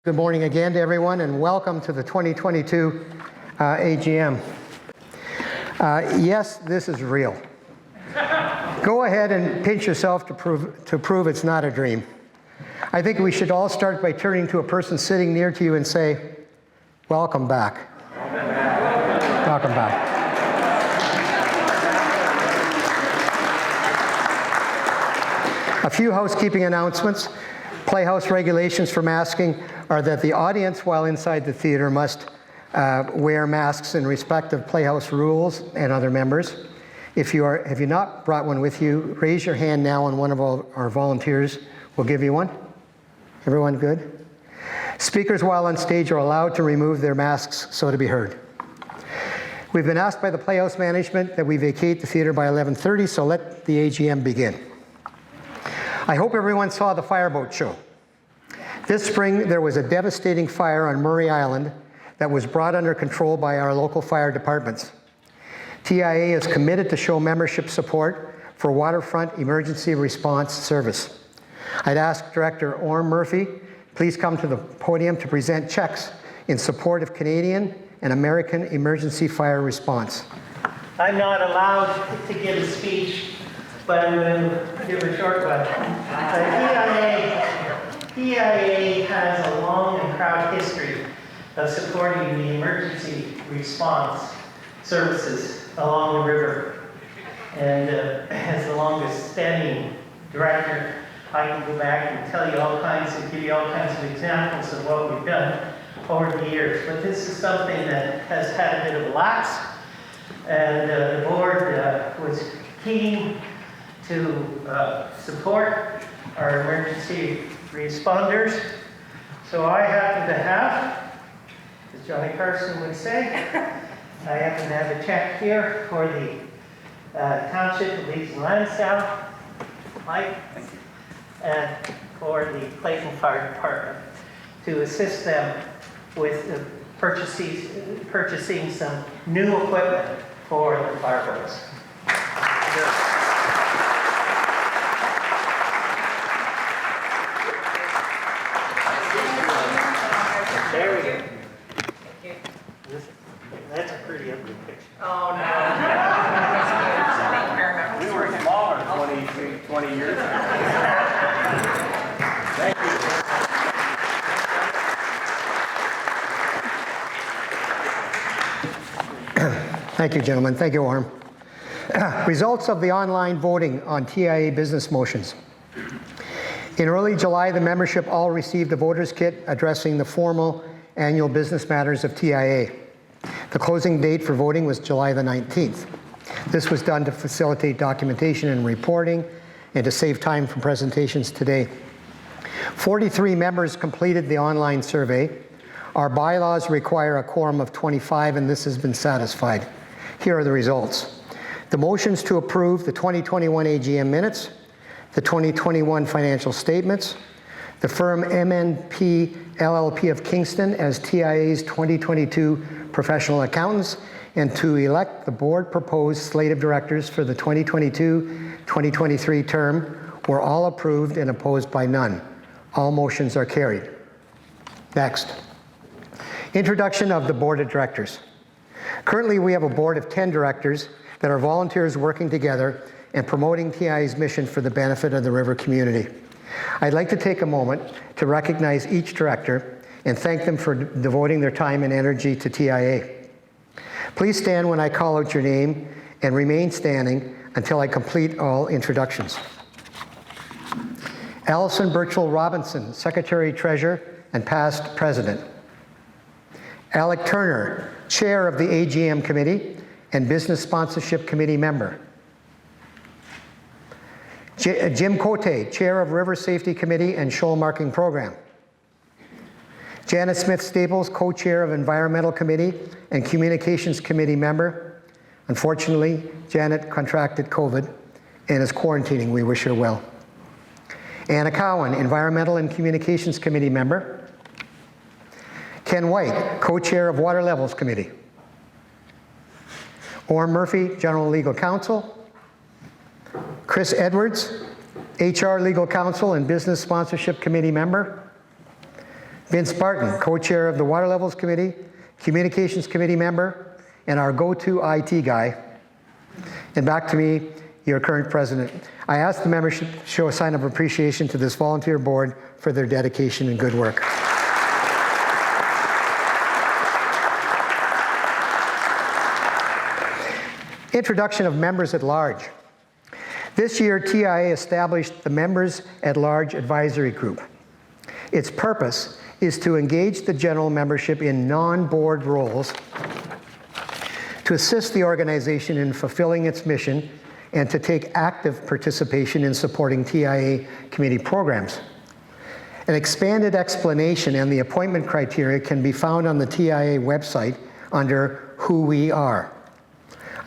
Good morning again to everyone, and welcome to the 2022 AGM. Yes, this is real. Go ahead and pinch yourself to prove it's not a dream. I think we should all start by turning to a person sitting near to you and say, welcome back. Welcome back. A few housekeeping announcements. Playhouse regulations for masking are that the audience, while inside the theater, must wear masks in respect of Playhouse rules and other members. If you have not brought one with you, raise your hand now and one of our volunteers will give you one. Everyone good? Speakers while on stage are allowed to remove their masks so to be heard. We've been asked by the Playhouse management that we vacate the theater by 11:30, so let the AGM begin. I hope everyone saw the fireboat show. This spring, there was a devastating fire on Murray Island that was brought under control by our local fire departments. TIA is committed to show membership support for waterfront emergency response service. I'd ask Director Orm Murphy, please come to the podium to present checks in support of Canadian and American emergency fire response. I'm not allowed to give a speech, but I'm going to give a short one. TIA has a long and proud history of supporting the emergency response services along the river. And as the longest standing director, I can go back and tell you give you all kinds of examples of what we've done over the years. But this is something that has had a bit of a lapse, and the board was keen to support our emergency responders. So I happen to have, as Johnny Carson would say, I happen to have a check here for the Township of Leeds and Lansdowne, Mike, and for the Clayton Fire Department to assist them with purchasing some new equipment for the fireboats. There we go. That's a pretty ugly picture. Oh, no. We were smaller 20 years ago. Thank you. Thank you, gentlemen. Thank you, Orm. Results of the online voting on TIA business motions. In early July, the membership all received a voter's kit addressing the formal annual business matters of TIA. The closing date for voting was July the 19th. This was done to facilitate documentation and reporting and to save time from presentations today. 43 members completed the online survey. Our bylaws require a quorum of 25, and this has been satisfied. Here are the results. The motions to approve the 2021 AGM minutes, the 2021 financial statements, the firm MNP LLP of Kingston as TIA's 2022 professional accountants, and to elect the board proposed slate of directors for the 2022-2023 term were all approved and opposed by none. All motions are carried. Next. Introduction of the board of directors. Currently, we have a board of 10 directors that are volunteers working together and promoting TIA's mission for the benefit of the river community. I'd like to take a moment to recognize each director and thank them for devoting their time and energy to TIA. Please stand when I call out your name and remain standing until I complete all introductions. Allison Birchall Robinson, Secretary Treasurer and past President. Alec Turner, Chair of the AGM Committee and Business Sponsorship Committee member. Jim Cote, Chair of River Safety Committee and Shoal Marking Program. Janet Smith-Staples, Co-Chair of Environmental Committee and Communications Committee member. Unfortunately, Janet contracted COVID and is quarantining. We wish her well. Anna Cowan, Environmental and Communications Committee member. Ken White, Co-Chair of Water Levels Committee. Orm Murphy, General Legal Counsel. Chris Edwards, HR Legal Counsel and Business Sponsorship Committee member. Vince Barton, co-chair of the Water Levels Committee, Communications Committee member, and our go-to IT guy. And back to me, your current president. I ask the membership to show a sign of appreciation to this volunteer board for their dedication and good work. Introduction of members at large. This year, TIA established the Members at Large Advisory Group. Its purpose is to engage the general membership in non-board roles to assist the organization in fulfilling its mission and to take active participation in supporting TIA committee programs. An expanded explanation and the appointment criteria can be found on the TIA website under Who We Are.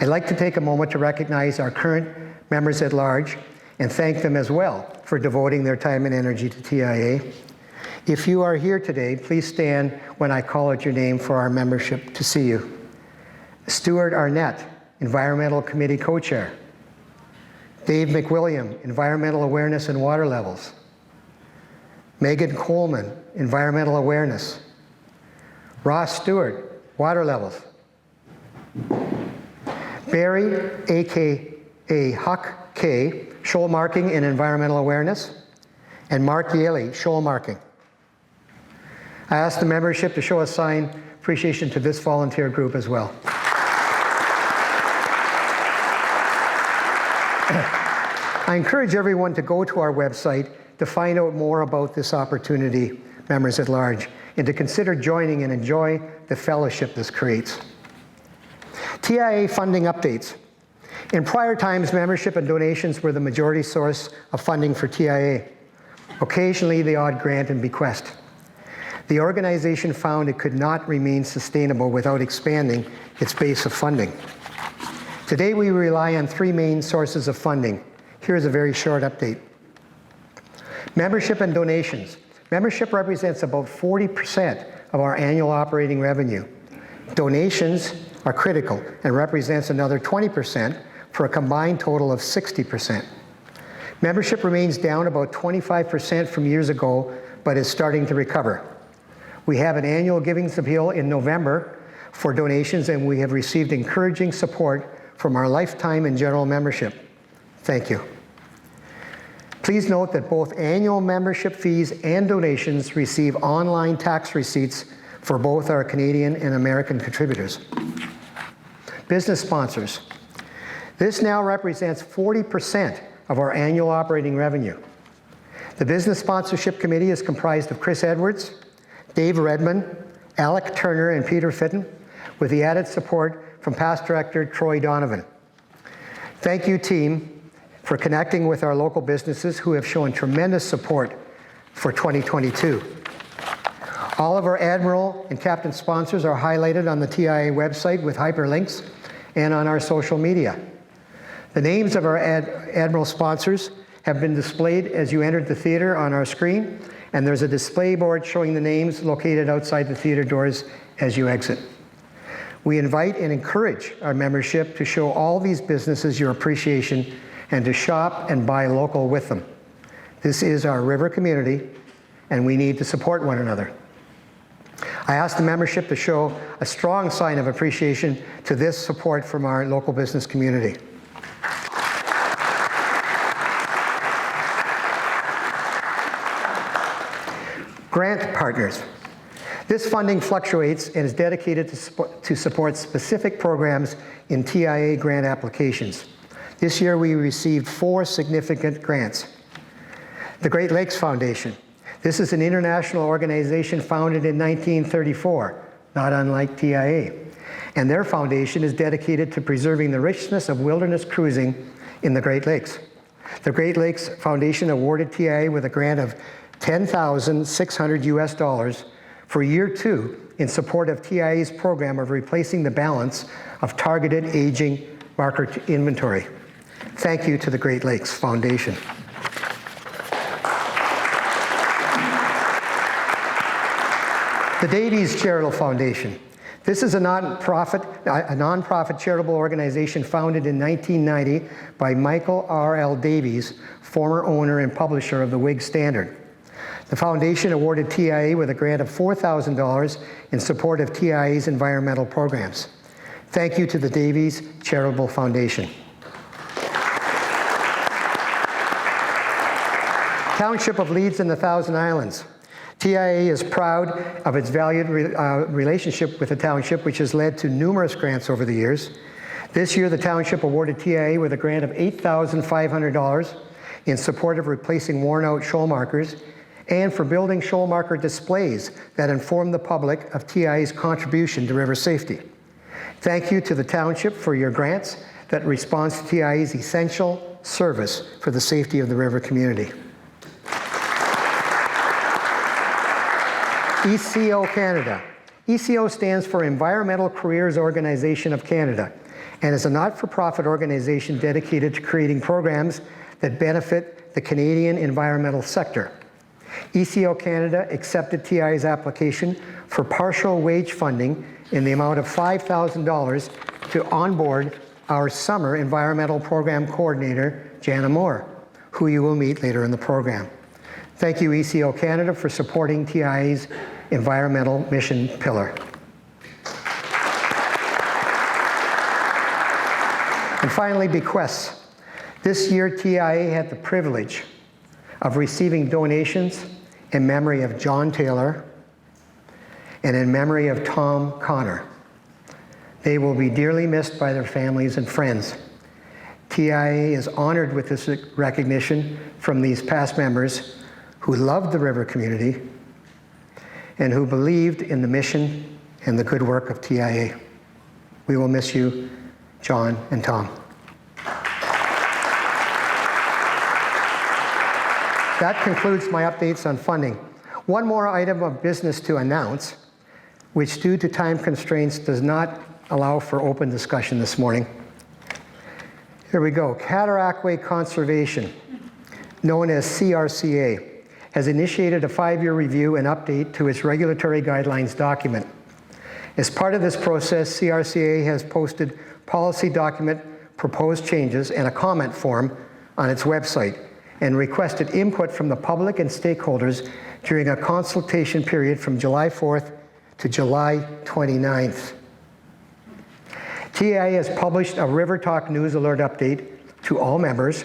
I'd like to take a moment to recognize our current members at large and thank them as well for devoting their time and energy to TIA. If you are here today, please stand when I call out your name for our membership to see you. Stuart Arnett, Environmental Committee Co-Chair. Dave McWilliam, Environmental Awareness and Water Levels. Megan Coleman, Environmental Awareness. Ross Stewart, Water Levels. Barry, a.k.a. Huck K., Shoal Marking and Environmental Awareness. And Mark Yaley, Shoal Marking. I ask the membership to show a sign of appreciation to this volunteer group as well. I encourage everyone to go to our website to find out more about this opportunity, members at large, and to consider joining and enjoy the fellowship this creates. TIA funding updates. In prior times, membership and donations were the majority source of funding for TIA, occasionally the odd grant and bequest. The organization found it could not remain sustainable without expanding its base of funding. Today, we rely on three main sources of funding. Here's a very short update. Membership and donations. Membership represents about 40% of our annual operating revenue. Donations are critical and represents another 20% for a combined total of 60%. Membership remains down about 25% from years ago, but is starting to recover. We have an annual givings appeal in November for donations, and we have received encouraging support from our lifetime and general membership. Thank you. Please note that both annual membership fees and donations receive online tax receipts for both our Canadian and American contributors. Business sponsors. This now represents 40% of our annual operating revenue. The Business Sponsorship Committee is comprised of Chris Edwards, Dave Redmond, Alec Turner, and Peter Fitton, with the added support from past director Troy Donovan. Thank you, team, for connecting with our local businesses who have shown tremendous support for 2022. All of our Admiral and Captain sponsors are highlighted on the TIA website with hyperlinks and on our social media. The names of our Admiral sponsors have been displayed as you entered the theater on our screen, and there's a display board showing the names located outside the theater doors as you exit. We invite and encourage our membership to show all these businesses your appreciation and to shop and buy local with them. This is our river community, and we need to support one another. I ask the membership to show a strong sign of appreciation to this support from our local business community. Grant partners. This funding fluctuates and is dedicated to support specific programs in TIA grant applications. This year we received 4 significant grants. The Great Lakes Foundation. This is an international organization founded in 1934, not unlike TIA. And their foundation is dedicated to preserving the richness of wilderness cruising in the Great Lakes. The Great Lakes Foundation awarded TIA with a grant of $10,600 US for year 2 in support of TIA's program of replacing the balance of targeted aging marker inventory. Thank you to the Great Lakes Foundation. The Davies Charitable Foundation. This is a nonprofit charitable organization founded in 1990 by Michael R.L. Davies, former owner and publisher of the Whig Standard. The The foundation awarded TIA with a grant of $4,000 in support of TIA's environmental programs. Thank you to the Davies Charitable Foundation. Township of Leeds and the Thousand Islands. TIA is proud of its valued relationship with the township, which has led to numerous grants over the years. This year, the township awarded TIA with a grant of $8,500 in support of replacing worn-out shoal markers and for building shoal marker displays that inform the public of TIA's contribution to river safety. Thank you to the township for your grants that responds to TIA's essential service for the safety of the river community. ECO Canada. ECO stands for Environmental Careers Organization of Canada and is a not-for-profit organization dedicated to creating programs that benefit the Canadian environmental sector. ECO Canada accepted TIA's application for partial wage funding in the amount of $5,000 to onboard our summer environmental program coordinator, Jana Moore, who you will meet later in the program. Thank you, ECO Canada, for supporting TIA's environmental mission pillar. And finally, bequests. This year, TIA had the privilege of receiving donations in memory of John Taylor and in memory of Tom Connor. They will be dearly missed by their families and friends. TIA is honored with this recognition from these past members who loved the river community and who believed in the mission and the good work of TIA. We will miss you, John and Tom. That concludes my updates on funding. One more item of business to announce, which due to time constraints does not allow for open discussion this morning. Here we go. Cataraqui Conservation, known as CRCA, has initiated a 5-year review and update to its regulatory guidelines document. As part of this process, CRCA has posted policy document proposed changes and a comment form on its website and requested input from the public and stakeholders during a consultation period from July 4th to July 29th. TIA has published a River Talk News Alert update to all members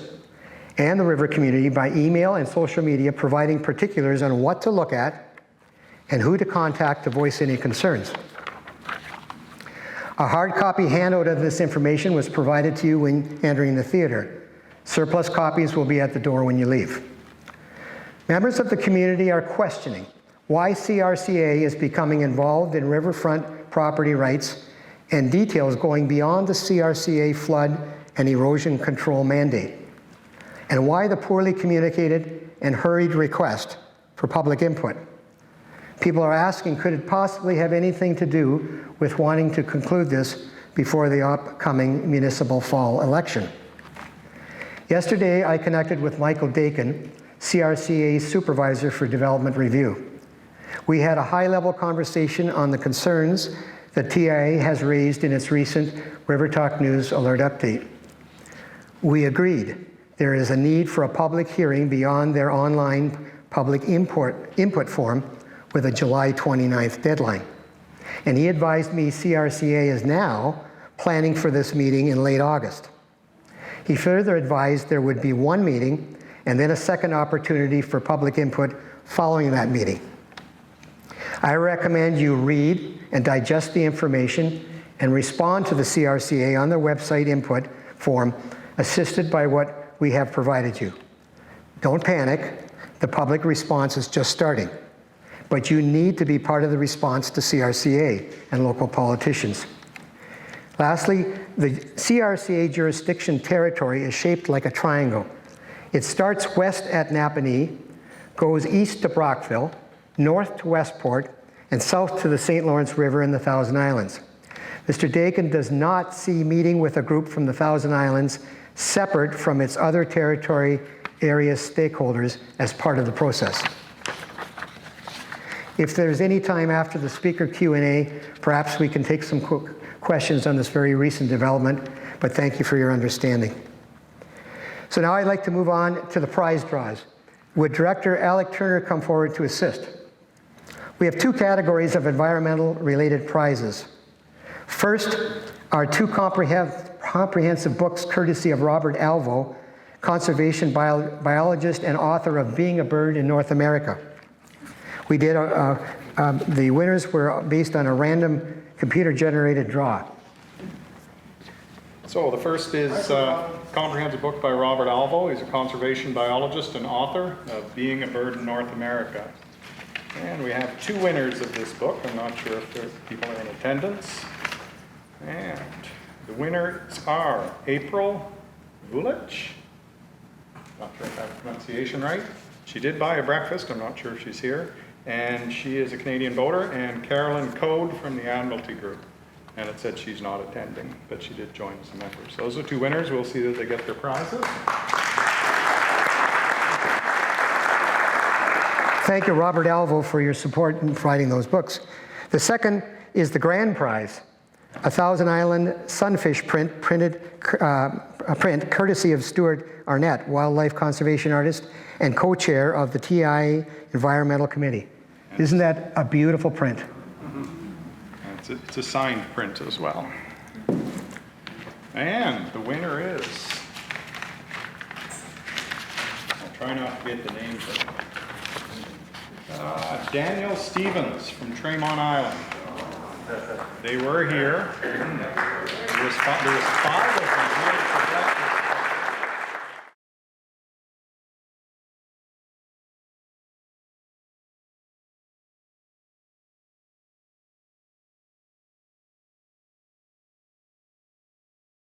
and the river community by email and social media, providing particulars on what to look at and who to contact to voice any concerns. A hard copy handout of this information was provided to you when entering the theater. Surplus copies will be at the door when you leave. Members of the community are questioning why CRCA is becoming involved in riverfront property rights and details going beyond the CRCA flood and erosion control mandate, and why the poorly communicated and hurried request for public input. People are asking, could it possibly have anything to do with wanting to conclude this before the upcoming municipal fall election? Yesterday, I connected with Michael Dakin, CRCA's Supervisor for Development Review. We had a high-level conversation on the concerns that TIA has raised in its recent River Talk News Alert update. We agreed there is a need for a public hearing beyond their online public input form with a July 29th deadline. And he advised me CRCA is now planning for this meeting in late August. He further advised there would be one meeting and then a second opportunity for public input following that meeting. I recommend you read and digest the information and respond to the CRCA on their website input form, assisted by what we have provided you. Don't panic, the public response is just starting, but you need to be part of the response to CRCA and local politicians. Lastly, the CRCA jurisdiction territory is shaped like a triangle. It starts west at Napanee, goes east to Brockville, north to Westport, and south to the St. Lawrence River and the Thousand Islands. Mr. Dakin does not see meeting with a group from the Thousand Islands separate from its other territory area stakeholders as part of the process. If there's any time after the speaker Q&A, perhaps we can take some questions on this very recent development, but thank you for your understanding. So now I'd like to move on to the prize draws. Would Director Alec Turner come forward to assist? We have two categories of environmental related prizes. First are two comprehensive books courtesy of Robert Alvo, conservation biologist and author of Being a Bird in North America. We did, the winners were based on a random computer-generated draw. So the first is a comprehensive book by Robert Alvo. He's a conservation biologist and author of Being a Bird in North America. And we have two winners of this book. I'm not sure if there people are in attendance. And the winners are April Vulich. Not sure if I have the pronunciation right. She did buy a breakfast. I'm not sure if she's here. And she is a Canadian voter. And Carolyn Code from the Admiralty Group. And it said she's not attending, but she did join as a member. So those are two winners. We'll see that they get their prizes. Thank you, Robert Alvo, for your support in providing those books. The second is the grand prize, a Thousand Island sunfish print courtesy of Stuart Arnett, wildlife conservation artist and co-chair of the TIA Environmental Committee. Isn't that a beautiful print? It's a signed print as well. And the winner is, I'll try not to get the names right. Daniel Stevens from Tremont Island. They were here. There was 5 of them here for breakfast.